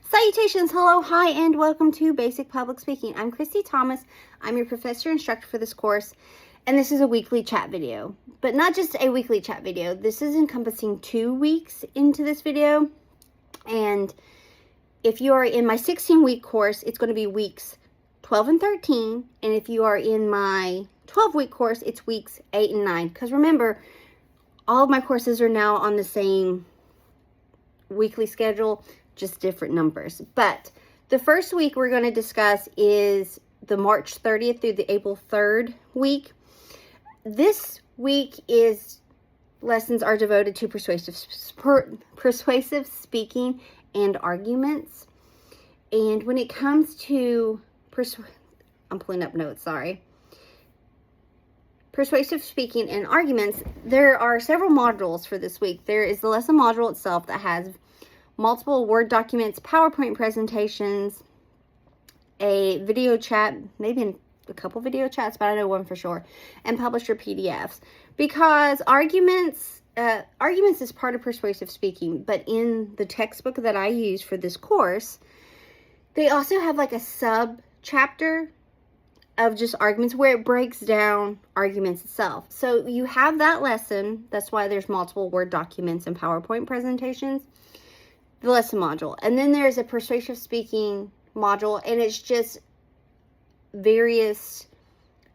Salutations, hello, hi, and welcome to Basic Public Speaking. I'm Christy Thomas. I'm your professor instructor for this course, and this is a weekly chat video. But not just a weekly chat video. This is encompassing 2 weeks into this video. And if you are in my 16-week course, it's going to be weeks 12 and 13. And if you are in my 12-week course, it's weeks 8 and 9. Because remember, all of my courses are now on the same weekly schedule, just different numbers. But the first week we're going to discuss is the March 30th through the April 3rd week. This week is lessons are devoted to persuasive speaking and arguments. And when it comes to I'm pulling up notes, sorry. Persuasive speaking and arguments, there are several modules for this week. There is the lesson module itself that has multiple Word documents, PowerPoint presentations, a video chat, maybe a couple video chats, but I know one for sure, and publisher PDFs. Because arguments is part of persuasive speaking, but in the textbook that I use for this course, they also have like a sub-chapter of just arguments where it breaks down arguments itself. So you have that lesson. That's why there's multiple Word documents and PowerPoint presentations. The lesson module. And then there's a persuasive speaking module, and it's just various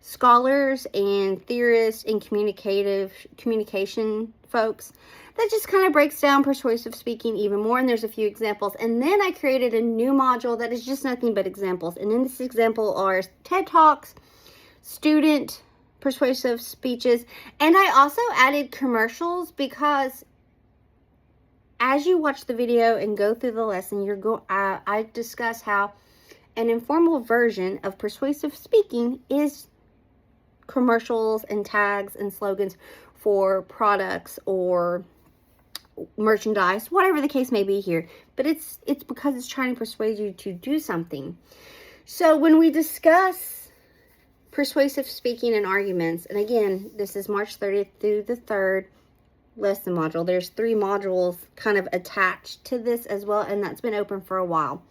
scholars and theorists and communication folks that just kind of breaks down persuasive speaking even more. And there's a few examples. And then I created a new module that is just nothing but examples. And in this example are TED Talks, student persuasive speeches, and I also added commercials because as you watch the video and go through the lesson, I discuss how an informal version of persuasive speaking is commercials and tags and slogans for products or merchandise, whatever the case may be here. But it's because it's trying to persuade you to do something. So when we discuss persuasive speaking and arguments, and again, this is March 30th through the 3rd, lesson module. There's 3 modules kind of attached to this as well, and that's been open for a while.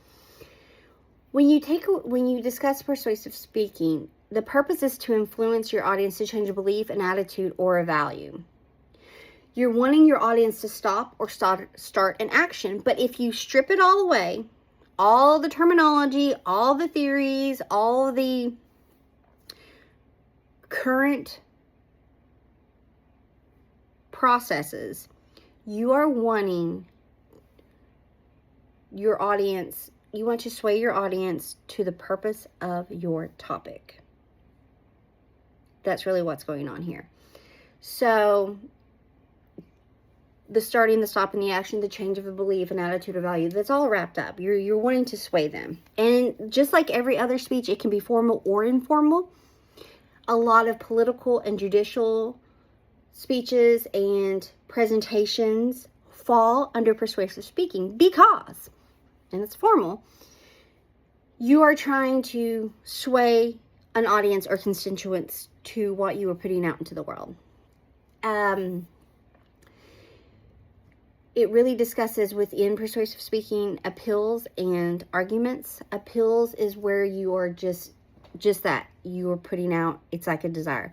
When you discuss persuasive speaking, the purpose is to influence your audience to change a belief, an attitude, or a value. You're wanting your audience to stop or start an action, but if you strip it all away, all the terminology, all the theories, all the current processes, you are wanting your audience, you want to sway your audience to the purpose of your topic. That's really what's going on here. So the starting, the stop, and the action, the change of a belief, an attitude, or value, that's all wrapped up. You're wanting to sway them. And just like every other speech, it can be formal or informal. A lot of political and judicial speeches and presentations fall under persuasive speaking because, and it's formal, you are trying to sway an audience or constituents to what you are putting out into the world. It really discusses within persuasive speaking appeals and arguments. Appeals is where you are just that. You are putting out, it's like a desire.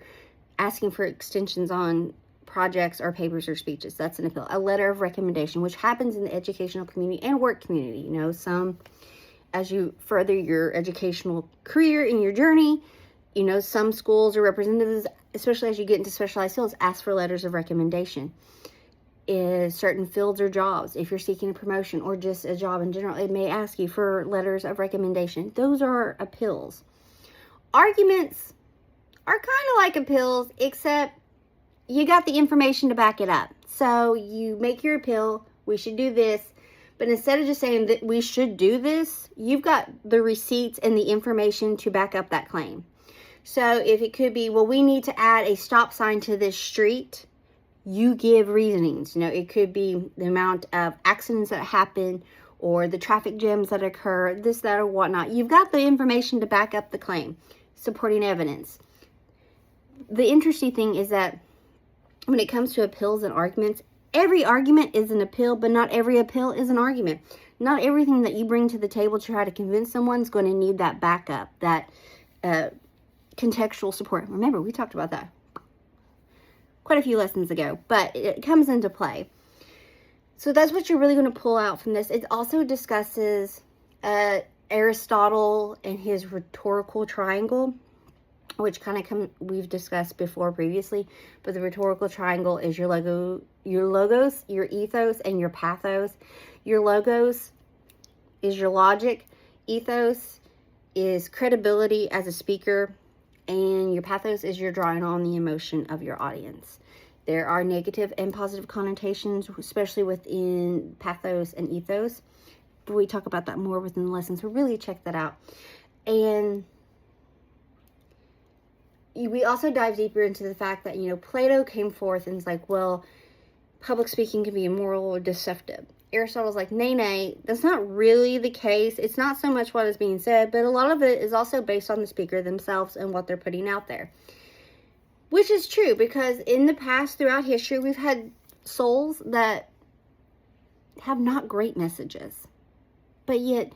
Asking for extensions on projects or papers or speeches. That's an appeal. A letter of recommendation, which happens in the educational community and work community. You know, as you further your educational career in your journey, you know, some schools or representatives, especially as you get into specialized fields, ask for letters of recommendation. In certain fields or jobs, if you're seeking a promotion or just a job in general, it may ask you for letters of recommendation. Those are appeals. Arguments are kind of like appeals, except you got the information to back it up. So you make your appeal, we should do this, but instead of just saying that we should do this, you've got the receipts and the information to back up that claim. So if it could be, well, we need to add a stop sign to this street, you give reasonings. You know, it could be the amount of accidents that happen or the traffic jams that occur, this, that, or whatnot. You've got the information to back up the claim, supporting evidence. The interesting thing is that when it comes to appeals and arguments, every argument is an appeal, but not every appeal is an argument. Not everything that you bring to the table to try to convince someone is going to need that backup, that contextual support. Remember, we talked about that quite a few lessons ago, but it comes into play. So that's what you're really going to pull out from this. It also discusses Aristotle and his rhetorical triangle, which kind of we've discussed before previously, but the rhetorical triangle is your logos, your ethos, and your pathos. Your logos is your logic, ethos is credibility as a speaker, and your pathos is your drawing on the emotion of your audience. There are negative and positive connotations, especially within pathos and ethos, but we talk about that more within the lesson, so really check that out. And we also dive deeper into the fact that, Plato came forth and was like, well, public speaking can be immoral or deceptive. Aristotle's like, nay, that's not really the case. It's not so much what is being said, but a lot of it is also based on the speaker themselves and what they're putting out there. Which is true, because in the past, throughout history, we've had souls that have not great messages, but yet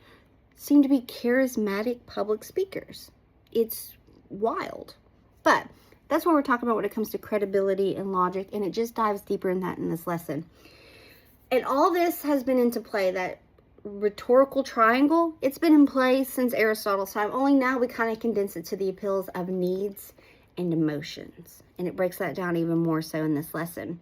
seem to be charismatic public speakers. It's wild. But that's what we're talking about when it comes to credibility and logic, and it just dives deeper in that in this lesson. And all this has been into play, that rhetorical triangle, it's been in play since Aristotle's time. Only now we kind of condense it to the appeals of needs and emotions. And it breaks that down even more so in this lesson.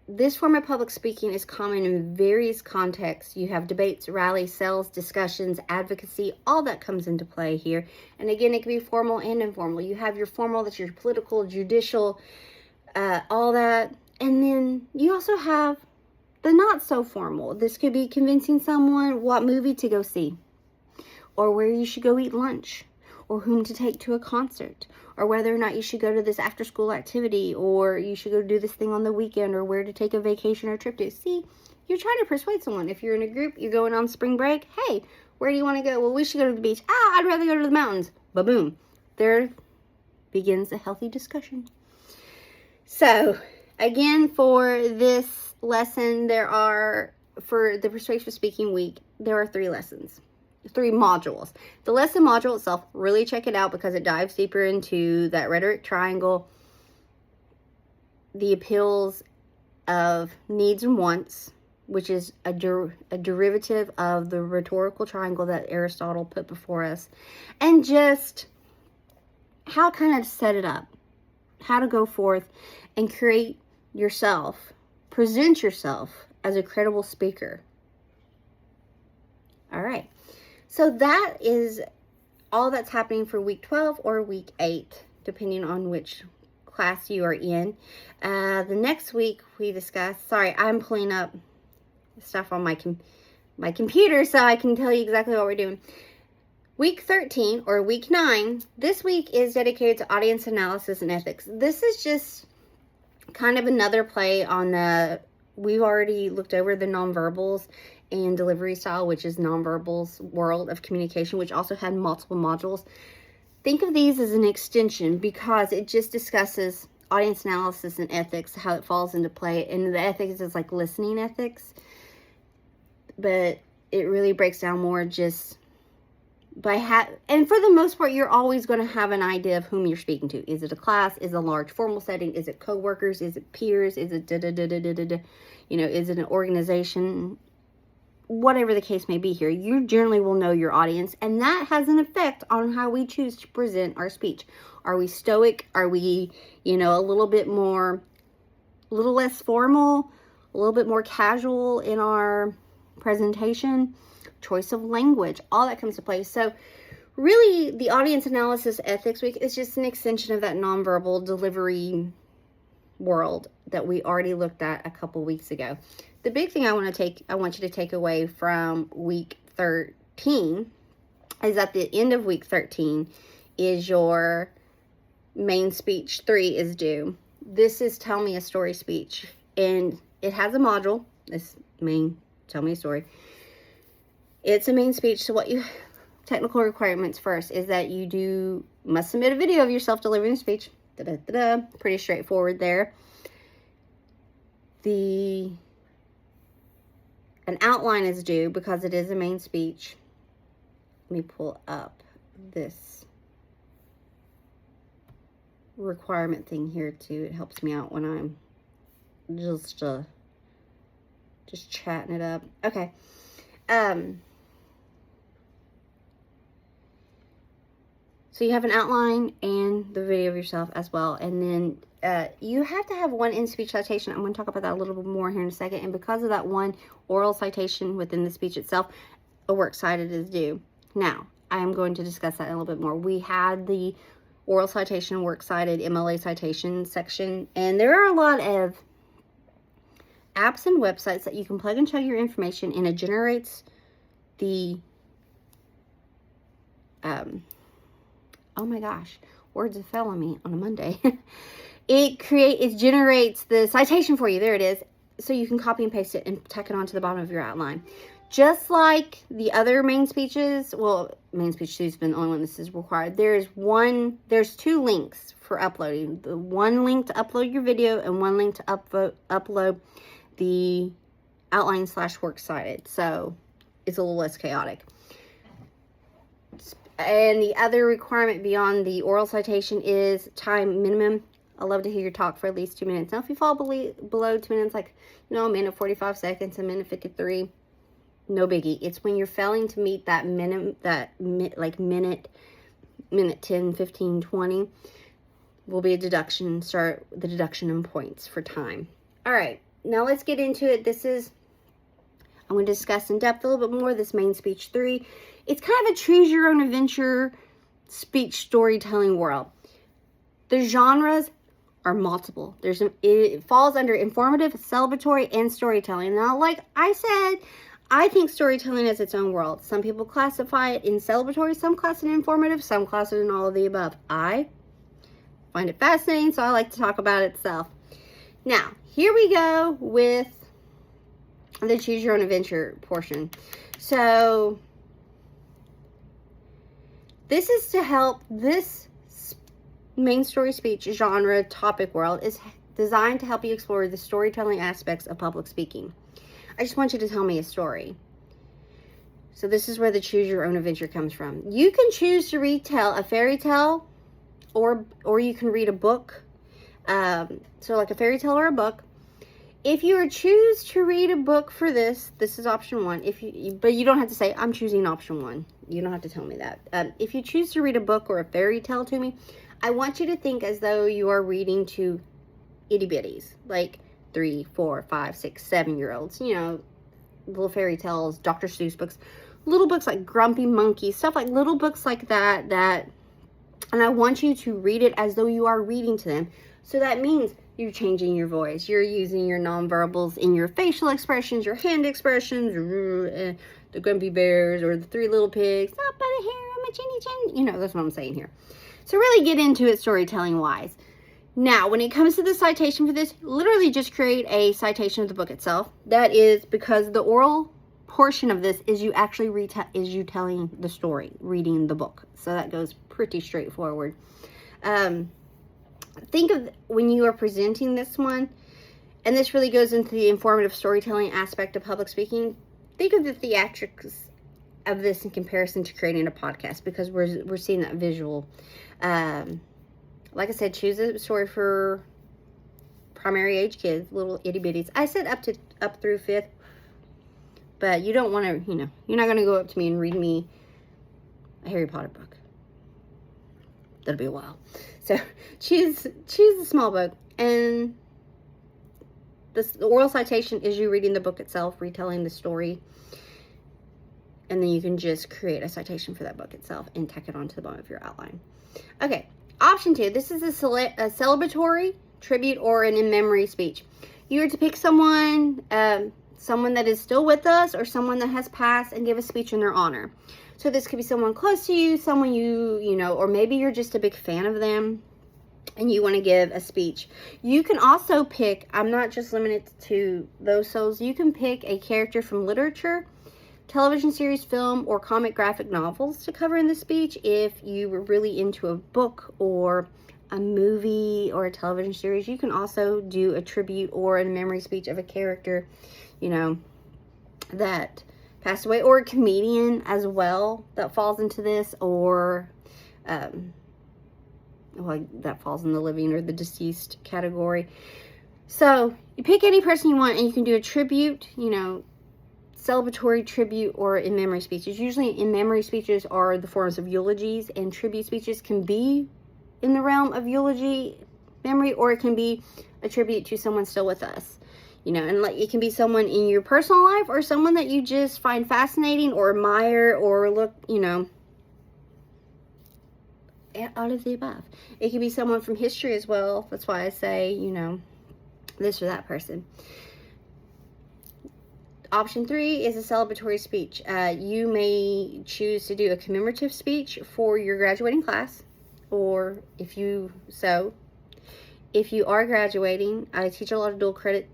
This form of public speaking is common in various contexts. You have debates, rallies, sales, discussions, advocacy, all that comes into play here. And again, it can be formal and informal. You have your formal, that's your political, judicial, all that. And then you also have the not so formal. This could be convincing someone what movie to go see, or where you should go eat lunch, or whom to take to a concert, or whether or not you should go to this after school activity, or you should go do this thing on the weekend, or where to take a vacation or trip to. See, you're trying to persuade someone. If you're in a group, you're going on spring break. Hey, where do you want to go? Well, we should go to the beach. I'd rather go to the mountains. Ba-boom. There begins a healthy discussion. So, again, for this lesson, for the Persuasive Speaking Week, there are 3 lessons. 3 modules. The lesson module itself, really check it out because it dives deeper into that rhetoric triangle, the appeals of needs and wants, which is a derivative of the rhetorical triangle that Aristotle put before us, and just how to kind of set it up, how to go forth and create yourself, present yourself as a credible speaker. All right. So that is all that's happening for week 12 or week 8, depending on which class you are in. The next week we discuss, I'm pulling up stuff on my computer so I can tell you exactly what we're doing. Week 13 or week 9, this week is dedicated to audience analysis and ethics. This is just kind of another play on we've already looked over the nonverbals and delivery style, which is nonverbals world of communication, which also had multiple modules. Think of these as an extension because it just discusses audience analysis and ethics, how it falls into play. And the ethics is like listening ethics, but it really breaks down more just and for the most part, you're always going to have an idea of whom you're speaking to. Is it a class? Is it a large formal setting? Is it coworkers? Is it peers? Is it is it an organization? Whatever the case may be here, you generally will know your audience, and that has an effect on how we choose to present our speech. Are we stoic? Are we, a little less formal, a little bit more casual in our presentation? Choice of language, all that comes to play. So really, the audience analysis ethics week is just an extension of that nonverbal delivery world that we already looked at a couple weeks ago. The big thing I want you to take away from week 13 is at the end of week 13 is your main speech 3 is due. This is tell me a story speech, and it has a module. This main tell me a story. It's a main speech. So what technical requirements first is that you must submit a video of yourself delivering the speech. Pretty straightforward there. The an outline is due because it is a main speech. Let me pull up this requirement thing here too. It helps me out when I'm just chatting it up. Okay. So you have an outline and the video of yourself as well. And then you have to have one in-speech citation. I'm going to talk about that a little bit more here in a second. And because of that one oral citation within the speech itself, a works cited is due. Now, I am going to discuss that a little bit more. We had the oral citation, works cited, MLA citation section. And there are a lot of apps and websites that you can plug and chug your information, and it generates the oh my gosh, words have fell on me on a Monday. It generates the citation for you. There it is. So you can copy and paste it and tack it onto the bottom of your outline. Just like the other main speeches, well, main speech 2 has been the only one this is required. There's 2 links for uploading. The one link to upload your video and one link to upload the outline / works cited. So it's a little less chaotic. And the other requirement beyond the oral citation is time minimum. I love to hear your talk for at least 2 minutes. Now, if you fall below 2 minutes, like, a minute 45 seconds, a minute 53, no biggie. It's when you're failing to meet that minute 10, 15, 20, will be a deduction. Start the deduction in points for time. All right, now let's get into it. I'm going to discuss in depth a little bit more this main speech 3. It's kind of a choose your own adventure speech storytelling world. The genres are multiple. It falls under informative, celebratory, and storytelling. Now, like I said, I think storytelling is its own world. Some people classify it in celebratory, some class it in informative, some class it in all of the above. I find it fascinating, so I like to talk about it itself. Now, here we go with the choose your own adventure portion. So this is to help. This main story speech genre topic world is designed to help you explore the storytelling aspects of public speaking. I just want you to tell me a story. So this is where the choose your own adventure comes from. You can choose to retell a fairy tale, or you can read a book. So like a fairy tale or a book. If you choose to read a book for this is option 1. But you don't have to say, I'm choosing option 1. You don't have to tell me that. If you choose to read a book or a fairy tale to me, I want you to think as though you are reading to itty bitties, like 3, 4, 5, 6, 7-year-olds. Little fairy tales, Dr. Seuss books, little books like Grumpy Monkey, stuff like little books like that. And I want you to read it as though you are reading to them. So that means you're changing your voice. You're using your nonverbals in your facial expressions, your hand expressions, the grumpy bears or the 3 little pigs. Not by the hair on my chinny chin. That's what I'm saying here. So really get into it storytelling wise. Now, when it comes to the citation for this, literally just create a citation of the book itself. That is because the oral portion of this is you actually telling the story, reading the book. So that goes pretty straightforward. Think of when you are presenting this one, and this really goes into the informative storytelling aspect of public speaking. Think of the theatrics of this in comparison to creating a podcast, because we're seeing that visual. Like I said, choose a story for primary age kids, little itty bitties. I said up through 5th, but you don't want to, you're not going to go up to me and read me a Harry Potter book. That'll be a while. So choose a small book, and the oral citation is you reading the book itself, retelling the story, and then you can just create a citation for that book itself and tack it onto the bottom of your outline. Okay, option 2. This is a celebratory, tribute, or an in-memory speech. You are to pick someone that is still with us or someone that has passed and give a speech in their honor. So this could be someone close to you, someone or maybe you're just a big fan of them and you want to give a speech. You can also pick, I'm not just limited to those souls, you can pick a character from literature, television series, film, or comic graphic novels to cover in the speech if you were really into a book or a movie or a television series. You can also do a tribute or a memory speech of a character, that passed away, or a comedian as well that falls into this, or well, that falls in the living or the deceased category. So you pick any person you want, and you can do a tribute, you know, celebratory tribute, or in memory speeches. Usually in memory speeches are the forms of eulogies, and tribute speeches can be in the realm of eulogy, memory, or it can be a tribute to someone still with us. You know, and like, it can be someone in your personal life, or someone that you just find fascinating or admire, or look, you know, all of the above. It can be someone from history as well. That's why I say, you know, this or that person. Option 3 is a celebratory speech. You may choose to do a commemorative speech for your graduating class, or if you are graduating, I teach a lot of dual credit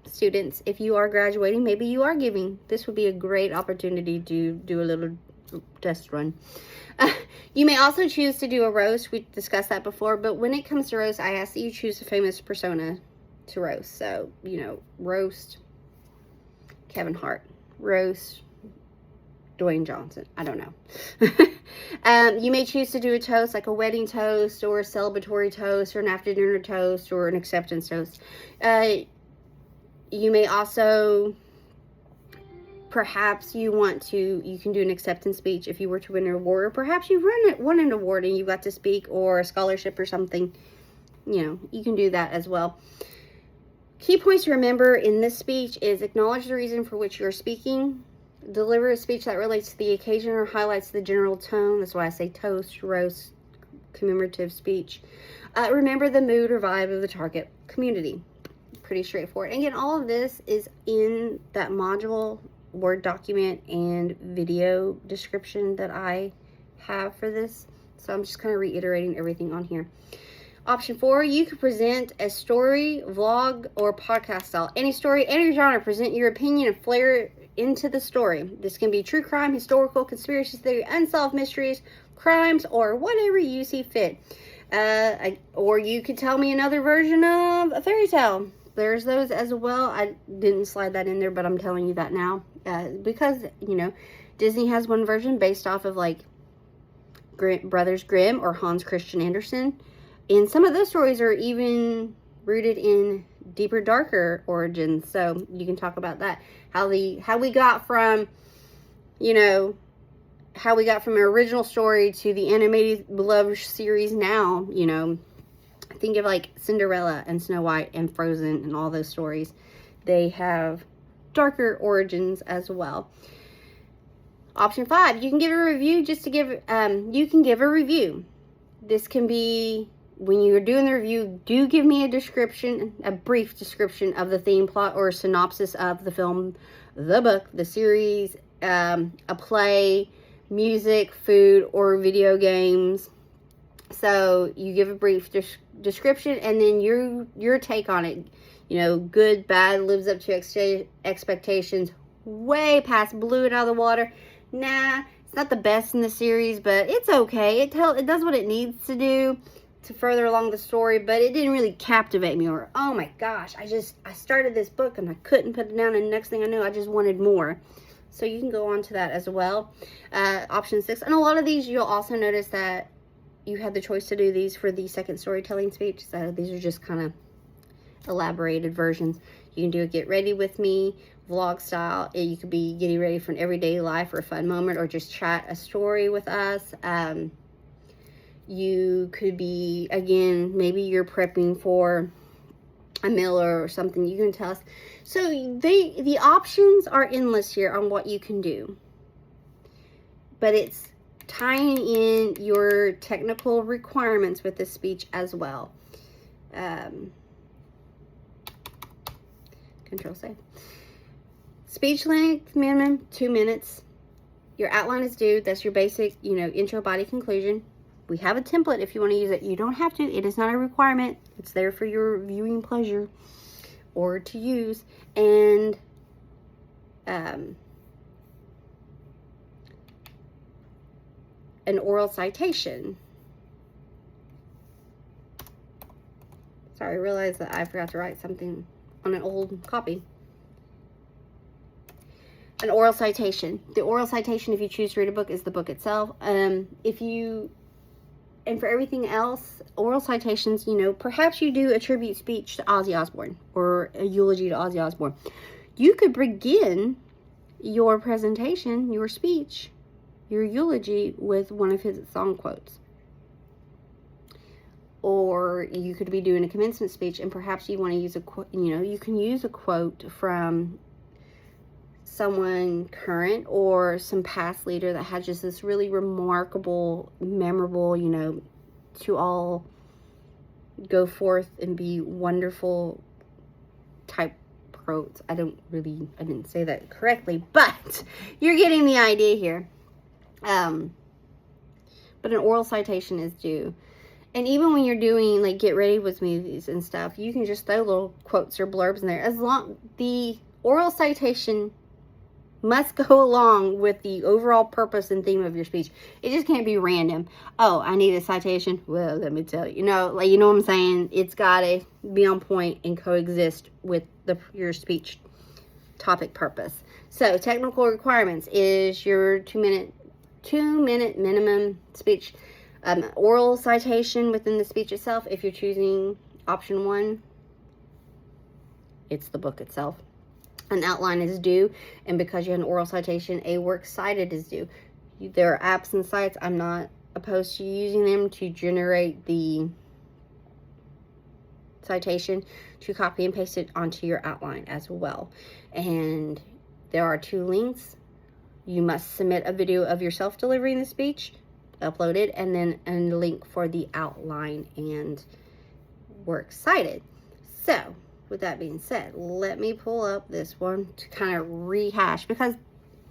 students. If you are graduating, maybe you are giving. This would be a great opportunity to do a little test run. You may also choose to do a roast. We discussed that before, but when it comes to roast, I ask that you choose a famous persona to roast. So, you know, roast Kevin Hart, roast Dwayne Johnson. I don't know. You may choose to do a toast, like a wedding toast, or a celebratory toast, or an after dinner toast, or an acceptance toast. You may also, perhaps you can do an acceptance speech if you were to win an award, or perhaps you've won an award and you got to speak, or a scholarship or something. You know, you can do that as well. Key points to remember in this speech is acknowledge the reason for which you're speaking. Deliver a speech that relates to the occasion or highlights the general tone. That's why I say toast, roast, commemorative speech. Remember the mood or vibe of the target community. Pretty straightforward. And again, all of this is in that module, Word document, and video description that I have for this. So I'm just kind of reiterating everything on here. Option 4, you could present a story, vlog, or podcast style. Any story, any genre, present your opinion and flair into the story. This can be true crime, historical, conspiracy theory, unsolved mysteries, crimes, or whatever you see fit. Or you could tell me another version of a fairy tale. There's those as well. I didn't slide that in there, but I'm telling you that now. Because, you know, Disney has one version based off of, like, Brothers Grimm or Hans Christian Andersen. And some of those stories are even rooted in deeper, darker origins. So you can talk about that. How we got from, you know, how we got from an original story to the animated beloved series now, you know. Think of like Cinderella and Snow White and Frozen and all those stories. They have darker origins as well. Option 5, you can give a review just to give, you can give a review. This can be, when you're doing the review, do give me a description, a brief description of the theme, plot, or a synopsis of the film, the book, the series, a play, music, food, or video games. So you give a brief description, and then your take on it. You know, good, bad, lives up to expectations, way past, blew it out of the water. Nah, it's not the best in the series, but it's okay. It does what it needs to do to further along the story, but it didn't really captivate me, or, oh my gosh, I started this book and I couldn't put it down, and the next thing I knew, I just wanted more. So you can go on to that as well. Option 6, and a lot of these, you'll also notice that you had the choice to do these for the second storytelling speech. So these are just kind of elaborated versions. You can do a get ready with me, vlog style. You could be getting ready for an everyday life or a fun moment, or just chat a story with us. You could be, again, maybe you're prepping for a meal or something. You can tell us. So the options are endless here on what you can do. But it's tying in your technical requirements with this speech as well. Control save. Speech length minimum 2 minutes. Your outline is due. That's your basic, you know, intro, body, conclusion. We have a template if you want to use it. You don't have to. It is not a requirement. It's there for your viewing pleasure or to use. And an oral citation. Sorry, I realized that I forgot to write something on an old copy. An oral citation. The oral citation, if you choose to read a book, is the book itself. And for everything else, oral citations, you know, perhaps you do a tribute speech to Ozzy Osbourne or a eulogy to Ozzy Osbourne. You could begin your presentation, your speech, your eulogy with one of his song quotes. Or you could be doing a commencement speech and perhaps you want to use a quote, you know, you can use a quote from someone current or some past leader that had just this really remarkable, memorable, you know, to all go forth and be wonderful type quotes. I didn't say that correctly, but you're getting the idea here. But an oral citation is due. And even when you're doing, like, get ready with movies and stuff, you can just throw little quotes or blurbs in there. As long, the oral citation must go along with the overall purpose and theme of your speech. It just can't be random. Oh, I need a citation. Well, let me tell you. You know, like, you know what I'm saying? It's got to be on point and coexist with your speech topic purpose. So, technical requirements is your 2-minute minimum speech. Oral citation within the speech itself. If you're choosing option 1, it's the book itself. An outline is due, and because you have an oral citation, a works cited is due. There are apps and sites. I'm not opposed to using them to generate the citation, to copy and paste it onto your outline as well. And there are 2 links. You must submit a video of yourself delivering the speech, upload it, and then a link for the outline and works cited. So, with that being said, let me pull up this one to kind of rehash, because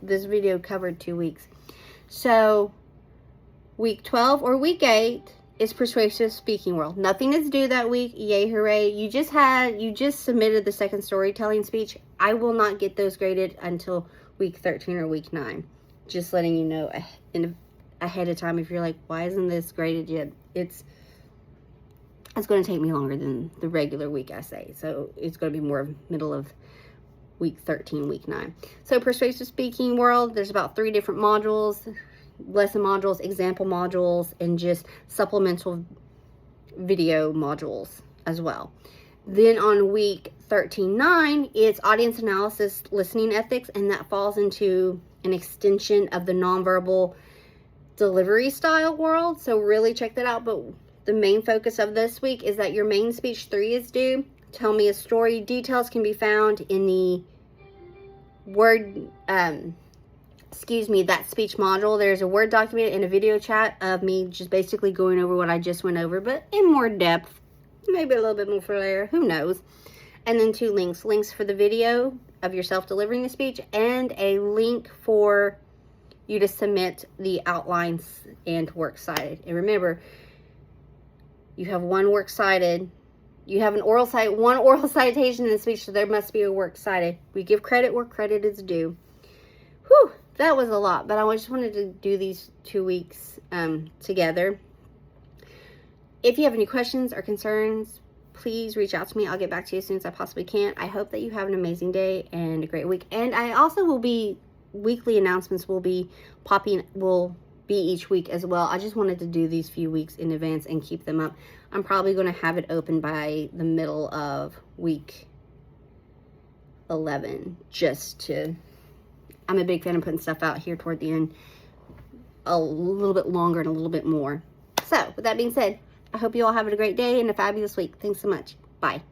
this video covered 2 weeks. So, week 12 or week 8 is Persuasive Speaking World. Nothing is due that week. Yay, hooray. You just submitted the second storytelling speech. I will not get those graded until week 13 or week 9. Just letting you know ahead of time. If you're like, why isn't this graded yet? It's going to take me longer than the regular week essay. So it's going to be more middle of week 13, week 9. So Persuasive Speaking World, there's about 3 different modules, lesson modules, example modules, and just supplemental video modules as well. Then on week 13-9, it's audience analysis, listening ethics, and that falls into an extension of the nonverbal delivery style world. So really check that out. But the main focus of this week is that your main speech 3 is due. Tell me a story. Details can be found in the that speech module. There's a Word document and a video chat of me just basically going over what I just went over, but in more depth, maybe a little bit more flair, who knows. And then 2 links. Links for the video of yourself delivering the speech, and a link for you to submit the outlines and works cited. And remember, you have one works cited. You have one oral citation in the speech, so there must be a works cited. We give credit where credit is due. Whew, that was a lot, but I just wanted to do these 2 weeks together. If you have any questions or concerns, please reach out to me. I'll get back to you as soon as I possibly can. I hope that you have an amazing day and a great week. And I also weekly announcements will be each week as well. I just wanted to do these few weeks in advance and keep them up. I'm probably going to have it open by the middle of week 11, I'm a big fan of putting stuff out here toward the end a little bit longer and a little bit more. So with that being said, I hope you all have a great day and a fabulous week. Thanks so much. Bye.